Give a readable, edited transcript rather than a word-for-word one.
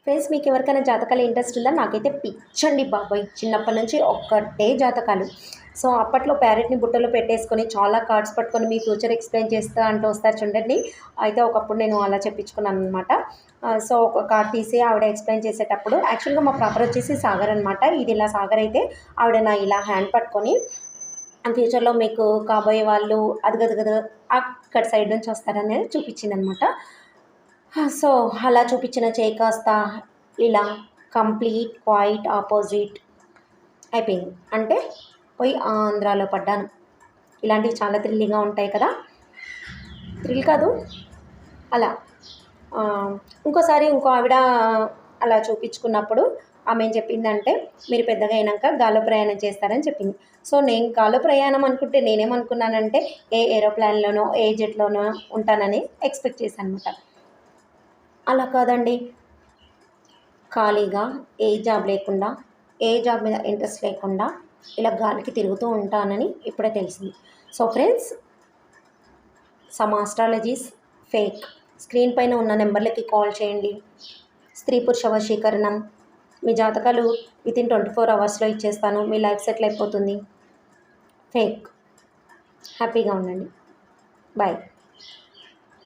Friends, మీకు ఎవరికైనా జాతకాలు ఇంట్రెస్ట్ ఉందా? నాకైతే పిచ్చండి బాబాయ్! చిన్నప్పటి నుంచి ఒక్కటే జాతకాలు. సో, అప్పట్లో ప్యారెట్‌ని బుట్టలో పెట్టేసుకొని చాలా కార్డ్స్ పట్టుకొని మీ ఫ్యూచర్ ఎక్స్‌ప్లెయిన్ చేస్తా అంటూ వస్తారు చూడండి. అయితే ఒకప్పుడు నేను అలా చెప్పించుకున్నాననమాట. సో, ఒక కార్డ్ తీసి ఆవిడ ఎక్స్‌ప్లెయిన్ చేసేటప్పుడు యాక్చువల్‌గా మా ప్రాపర్ వచ్చేసి సాగర్ అనమాట. ఇది ఇలా సాగర్ అయితే ఆవిడ నా ఇలా హ్యాండ్ పట్టుకొని ఫ్యూచర్‌లో మీకు కాబోయే వాళ్ళు అదిగదిగదో అక్కడ సైడ్ నుంచి వస్తారనేది చూపించిందనమాట. సో, అలా చూపించిన చేయి కాస్త ఇలా కంప్లీట్ క్వైట్ ఆపోజిట్ అయిపోయింది. అంటే పోయి ఆంధ్రాలో పడ్డాను. ఇలాంటివి చాలా థ్రిల్లింగ్‌గా ఉంటాయి కదా! థ్రిల్ కాదు అలా. ఇంకోసారి ఇంకో ఆవిడ అలా చూపించుకున్నప్పుడు ఆమె ఏం చెప్పిందంటే, "మీరు పెద్దగా అయినాక గాల్లో ప్రయాణం చేస్తారని" చెప్పింది. సో, నేను గాల్లో ప్రయాణం అనుకుంటే నేనేమనుకున్నానంటే, ఏరోప్లేన్‌లోనో, ఏ జెట్‌లోనో ఉంటానని ఎక్స్‌పెక్ట్ చేశాననమాట. అలా కాదండి. ఖాళీగా ఏ జాబ్ లేకుండా, ఏ జాబ్ మీద ఇంట్రెస్ట్ లేకుండా ఇలా గాలికి తిరుగుతూ ఉంటానని ఇప్పుడే తెలిసింది. So friends, some astrologies fake. Screen పైన ఉన్న నెంబర్లకి కాల్ చేయండి. స్త్రీ పురుష వశీకరణం. మీ జాతకాలు వితిన్ 24 అవర్స్‌లో ఇచ్చేస్తాను. మీ లైఫ్ సెటిల్ అయిపోతుంది. ఫేక్. హ్యాపీగా ఉండండి. బాయ్.